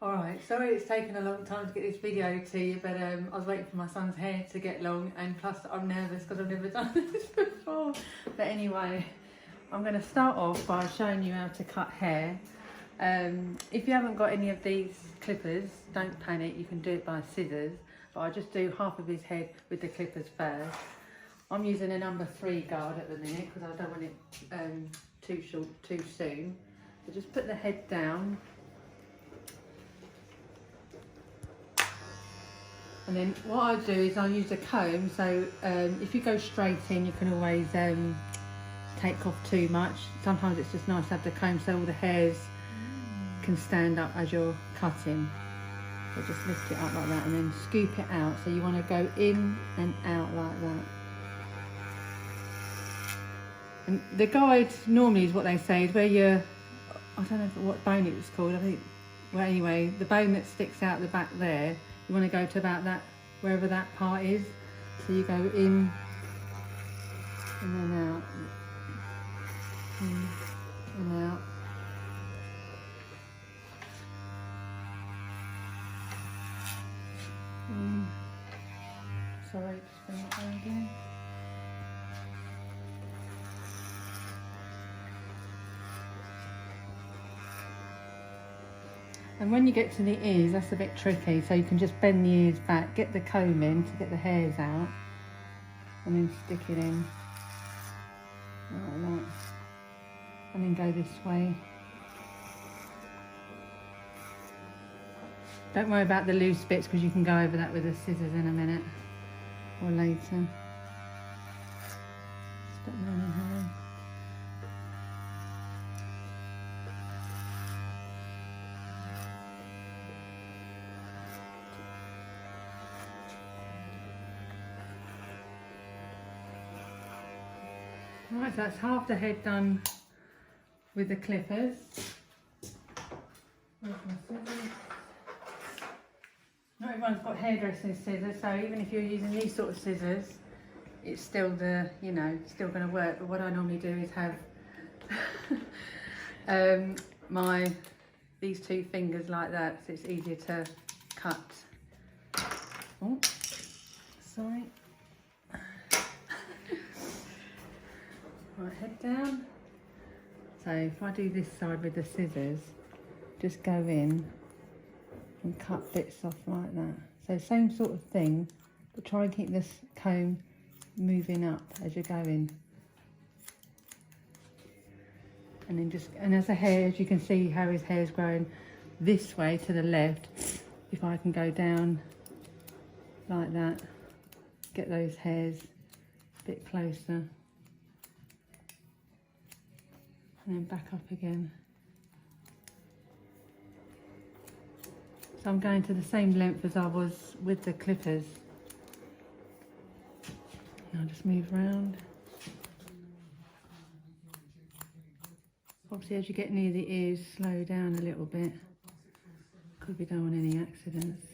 Alright, sorry it's taken a long time to get this video to you, but I was waiting for my son's hair to get long, and plus I'm nervous because I've never done this before. But anyway, I'm going to start off by showing you how to cut hair. If you haven't got any of these clippers, don't panic, you can do it by scissors, but I just do half of his head with the clippers first. I'm using a number 3 guard at the minute because I don't want it too short too soon. So just put the head down. And then what I do is I use a comb, so if you go straight in, you can always take off too much. Sometimes it's just nice to have the comb so all the hairs can stand up as you're cutting. So just lift it up like that and then scoop it out. So you want to go in and out like that. And the guide normally is what they say is where you're, I don't know what bone it was called, I think, well anyway, the bone that sticks out the back there, you want to go to about that, wherever that part is. So you go in and then out, in and out. Sorry, just bring it down again. And when you get to the ears, that's a bit tricky, so you can just bend the ears back, get the comb in to get the hairs out, and then stick it in like that, and then go this way. Don't worry about the loose bits because you can go over that with the scissors in a minute or later. Stop running, Harry. Right, so that's half the head done with the clippers. Where's my scissors? Not everyone's got hairdressing scissors, so even if you're using these sort of scissors, it's still still going to work. But what I normally do is have these 2 fingers like that, so it's easier to cut. Oh, sorry. Right, head down. So if I do this side with the scissors, just go in and cut bits off like that. So same sort of thing, but try and keep this comb moving up as you're going. And then and as the hair, as you can see how his hair's growing this way to the left, if I can go down like that, get those hairs a bit closer. And then back up again. So I'm going to the same length as I was with the clippers. Now just move around. Obviously as you get near the ears, slow down a little bit, because we don't want any accidents.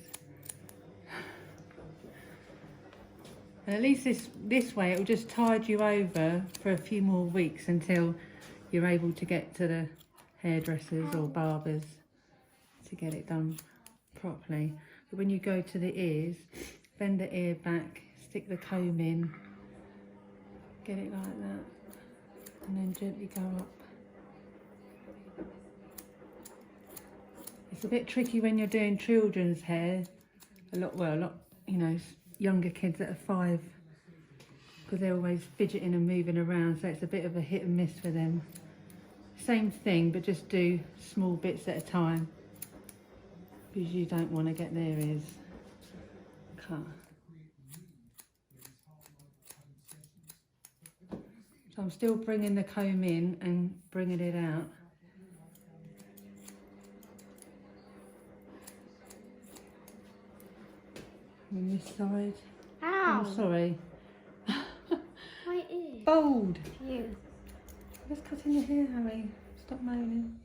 And at least this way it will just tide you over for a few more weeks until you're able to get to the hairdressers or barbers to get it done properly. But when you go to the ears, bend the ear back, stick the comb in, get it like that, and then gently go up. It's a bit tricky when you're doing children's hair, a lot, younger kids that are 5, because they're always fidgeting and moving around, so it's a bit of a hit and miss for them. Same thing, but just do small bits at a time, because you don't want to get their ears cut. So I'm still bringing the comb in and bringing it out. On this side. Ow! Oh, sorry. My ear. Bold! You. Just cutting your hair, Harry. Stop moaning.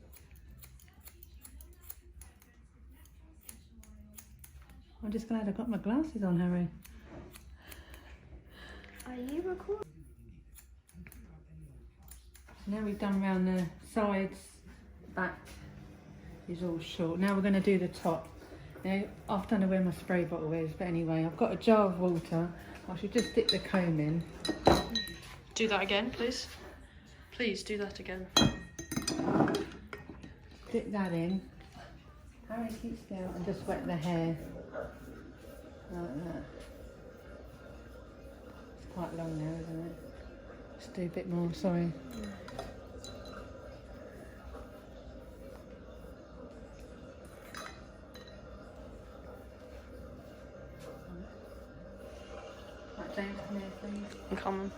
I'm just glad I got my glasses on, Harry. Are you recording? Now we've done around the sides, back, is all short. Now we're going to do the top. Now, I don't know where my spray bottle is, but anyway, I've got a jar of water. I should just dip the comb in. Do that again, please. Please do that again. Dip that in. Harry, keep still, and just wet the hair. Like that. It's quite long now, isn't it? Just do a bit more, sorry. Right, James, come here, please. I'm coming.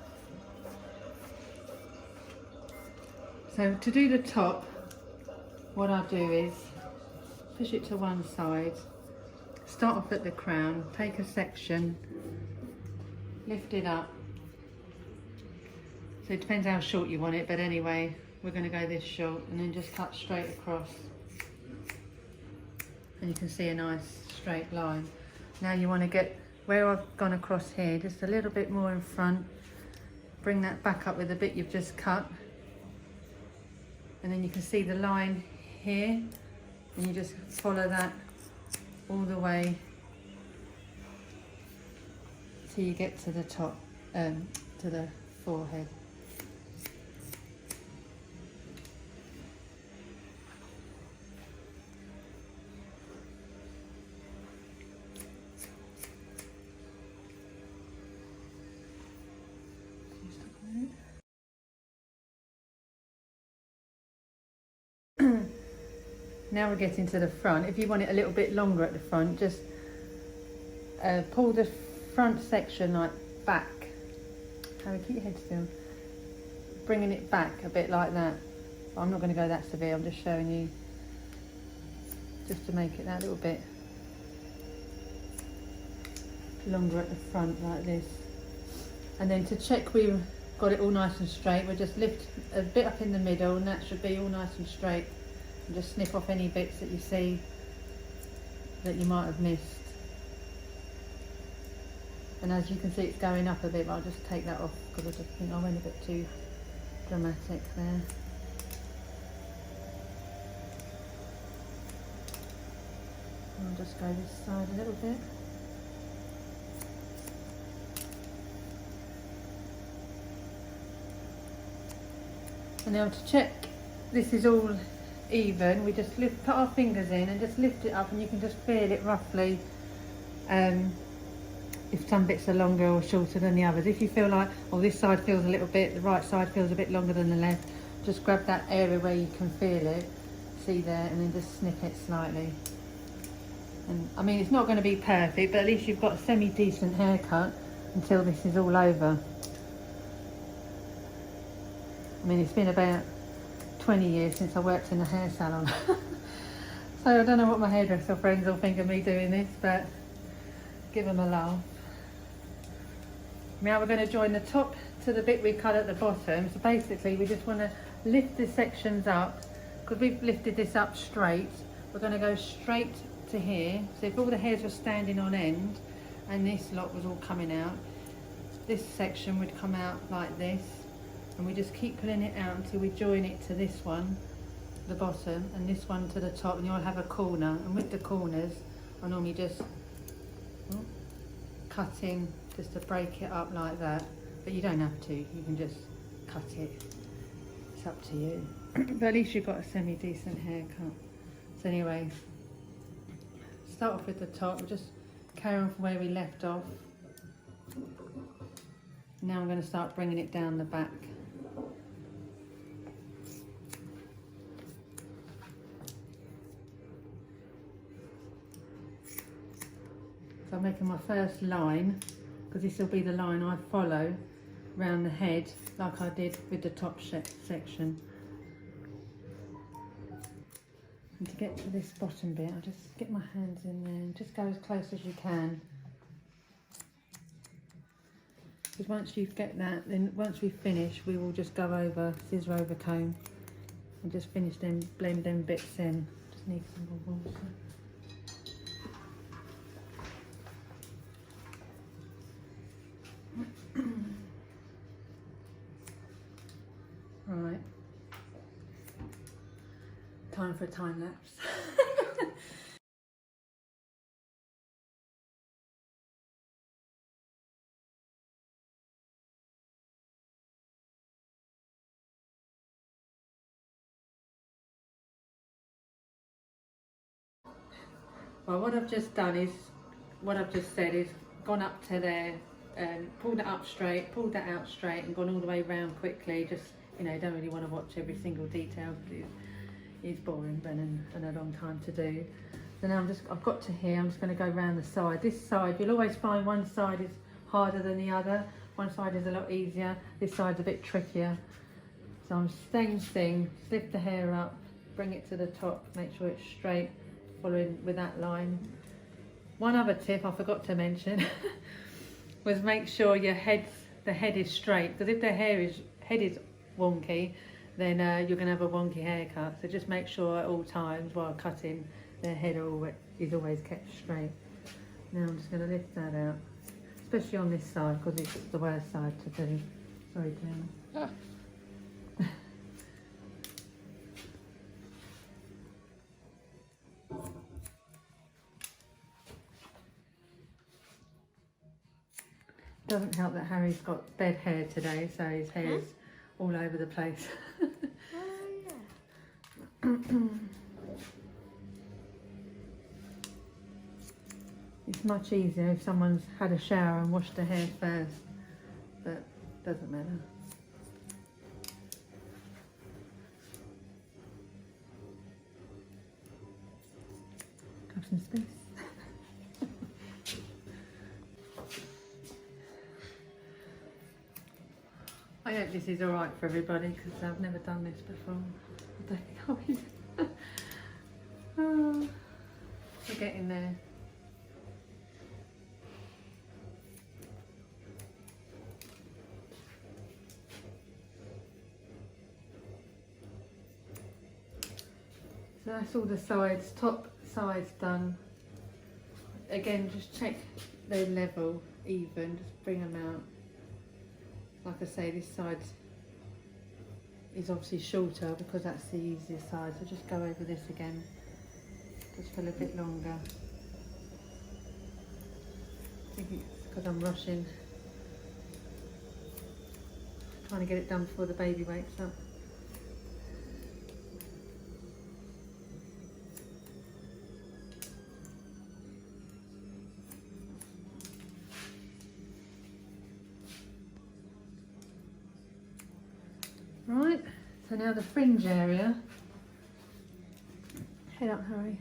So to do the top, what I'll do is push it to one side, start off at the crown, take a section, lift it up. So it depends how short you want it, but anyway, we're going to go this short, and then just cut straight across. And you can see a nice straight line. Now you want to get where I've gone across here, just a little bit more in front, bring that back up with the bit you've just cut. And then you can see the line here, and you just follow that all the way till you get to the top, to the forehead. Now we're getting to the front. If you want it a little bit longer at the front, just pull the front section like back. Harry, keep your head still. Bringing it back a bit like that. I'm not going to go that severe, I'm just showing you, just to make it that little bit longer at the front like this. And then to check we've got it all nice and straight, we'll just lift a bit up in the middle, and that should be all nice and straight. And just snip off any bits that you see that you might have missed. And as you can see, it's going up a bit, but I'll just take that off because I just think I went a bit too dramatic there. And I'll just go this side a little bit. And now to check this is all even, we just put our fingers in and just lift it up, and you can just feel it roughly if some bits are longer or shorter than the others. If you feel like, oh, this side feels a little bit, the right side feels a bit longer than the left, just grab that area where you can feel it, see there, and then just snip it slightly. And I mean, it's not going to be perfect, but at least you've got a semi-decent haircut until this is all over. I mean, it's been about 20 years since I worked in a hair salon. So I don't know what my hairdresser friends will think of me doing this, but give them a laugh. Now we're going to join the top to the bit we cut at the bottom. So basically we just want to lift the sections up, because we've lifted this up straight. We're going to go straight to here. So if all the hairs were standing on end and this lot was all coming out, this section would come out like this. And we just keep pulling it out until we join it to this one, the bottom, and this one to the top, and you'll have a corner. And with the corners, I normally just cut in just to break it up like that. But you don't have to, you can just cut it. It's up to you. But at least you've got a semi-decent haircut. So anyway, start off with the top, we'll just carry on from where we left off. Now I'm going to start bringing it down the back. So I'm making my first line, because this will be the line I follow round the head, like I did with the top section. And to get to this bottom bit, I'll just get my hands in there and just go as close as you can. Because once you get that, then once we finish, we will just go over, scissor over comb, and just finish them, blend them bits in. Just need some more water. Right, time for a time lapse. Well, what I've just done is, what I've just said is gone up to there, pulled it up straight, pulled that out straight and gone all the way round quickly. Just, you know, don't really want to watch every single detail because it's boring and a long time to do. So now I've got to here, I'm just going to go round the side. This side, you'll always find one side is harder than the other. One side is a lot easier, this side's a bit trickier. So I'm same thing, lift the hair up, bring it to the top, make sure it's straight, following with that line. One other tip I forgot to mention was make sure the head is straight, because if the head is wonky, then you're going to have a wonky haircut. So just make sure at all times while cutting, the head is always kept straight. Now I'm just going to lift that out, especially on this side because it's the worst side to do. Sorry, Jen. Ah. Doesn't help that Harry's got bed hair today, so his hair's all over the place. Oh, yeah. It's much easier if someone's had a shower and washed their hair first, but doesn't matter. Have some space. I hope this is alright for everybody because I've never done this before. I don't think I will. Oh, we're getting there. So that's all the sides, top sides done. Again, just check they're level, even, just bring them out. Like I say, this side is obviously shorter because that's the easier side, so just go over this again, just for a little bit longer. I think it's because I'm rushing, trying to get it done before the baby wakes up. Right, so now the fringe area. Head up, Harry.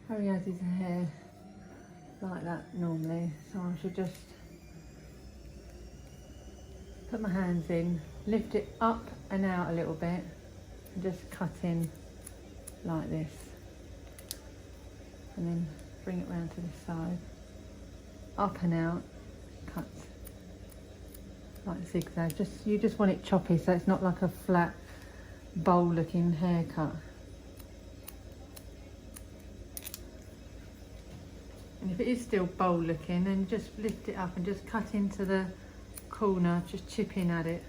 Harry has his hair like that normally, so I should just put my hands in, lift it up and out a little bit, and just cut in like this. And then bring it round to the side. Up and out, cut. Like zigzag, you just want it choppy so it's not like a flat bowl looking haircut. And if it is still bowl looking, then just lift it up and just cut into the corner, just chip in at it.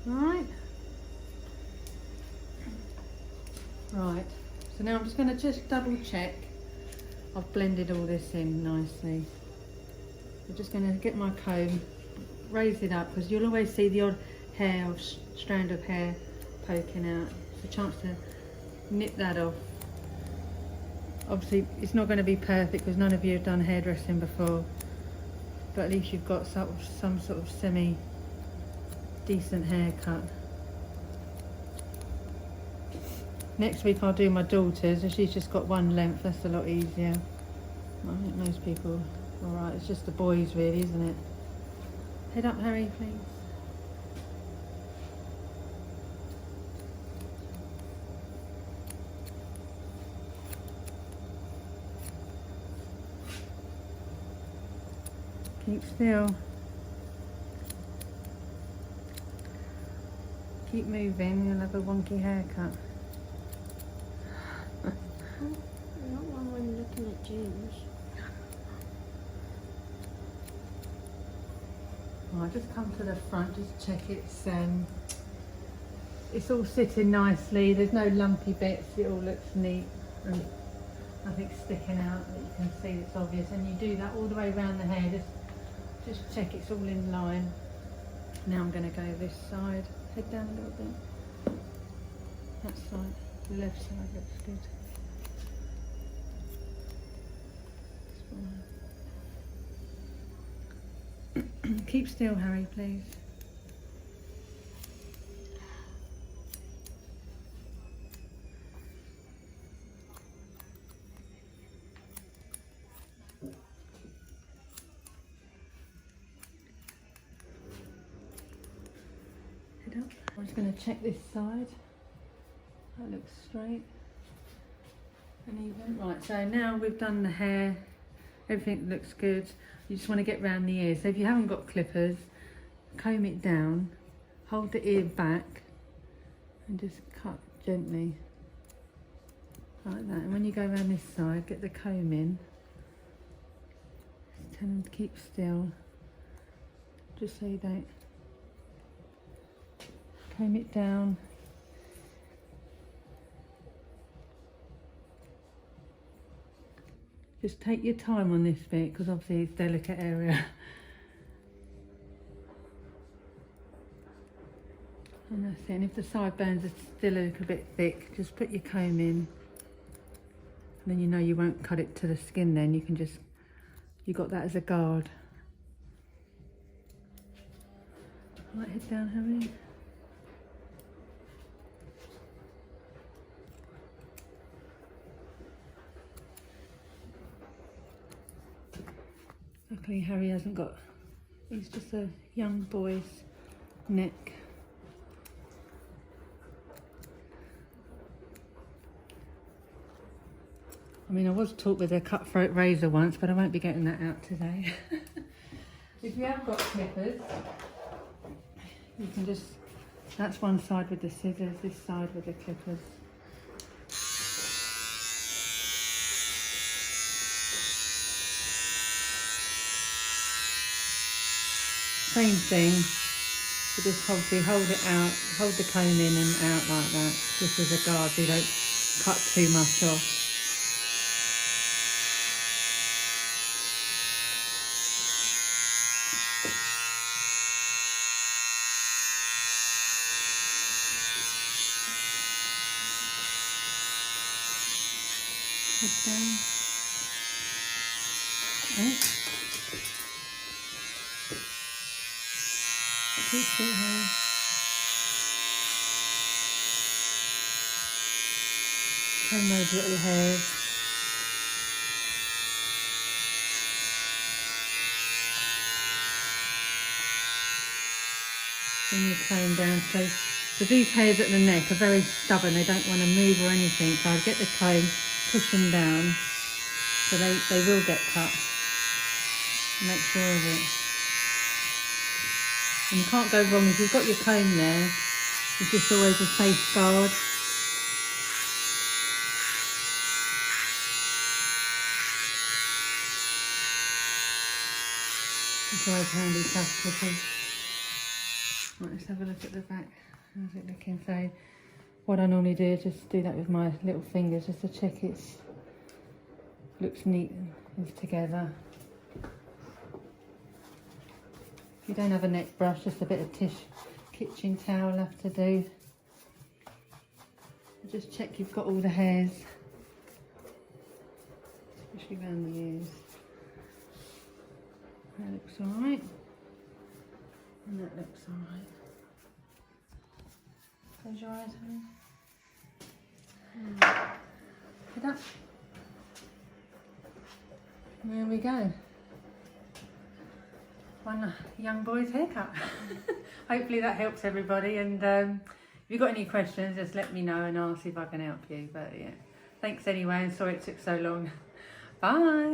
Right. Right, so now I'm just going to just double check I've blended all this in nicely. I'm just going to get my comb, raise it up, because you'll always see the odd hair or strand of hair poking out. It's a chance to nip that off. Obviously it's not going to be perfect because none of you have done hairdressing before, but at least you've got some sort of semi decent haircut. Next week I'll do my daughter's, and she's just got one length, that's a lot easier. I think most people, alright, it's just the boys really, isn't it? Head up, Harry, please. Keep still. Keep moving, you'll have a wonky haircut. Not one when looking at James. Right, just come to the front, just check it's all sitting nicely, there's no lumpy bits, it all looks neat and nothing sticking out that you can see that's obvious. And you do that all the way around the hair, just check it's all in line. Now I'm going to go this side, head down a little bit. That side, the left side looks good. Keep still, Harry, please. Head up. I'm just going to check this side. That looks straight and even. Right, so now we've done the hair. Everything looks good. You just want to get round the ear. So if you haven't got clippers, comb it down, hold the ear back and just cut gently like that. And when you go around this side, get the comb in. Just tell them to keep still, just so you don't comb it down. Just take your time on this bit because obviously it's a delicate area. And that's it. And if the sideburns are still a little bit thick, just put your comb in. And then you know you won't cut it to the skin then. You can just, you got that as a guard. Right, head down, Harry. Luckily Harry hasn't got, he's just a young boy's neck. I mean, I was taught with a cutthroat razor once, but I won't be getting that out today. If you have got clippers, you can just, that's one side with the scissors, this side with the clippers. Same thing, you just obviously hold it out, hold the comb in and out like that, just as a guard so you don't cut too much off. Head down. Right. Keep still, Harry. Comb those little hairs. Bring your comb down. So these hairs at the neck are very stubborn. They don't want to move or anything. So I'll get the comb, push them down. So they will get cut. Make sure of it. And you can't go wrong if you've got your comb there. It's just always a safeguard. It's always handy to have clippers. Right, let's have a look at the back. How's it looking? So what I normally do is just do that with my little fingers just to check it looks neat and is together. If you don't have a neck brush, just a bit of kitchen towel will have to do. Just check you've got all the hairs, especially around the ears. That looks alright. And that looks alright. Close your eyes, honey. Head up. There we go. One young boy's haircut. Hopefully that helps everybody, and if you've got any questions just let me know and I'll see if I can help you. But yeah, thanks anyway, and sorry it took so long. Bye.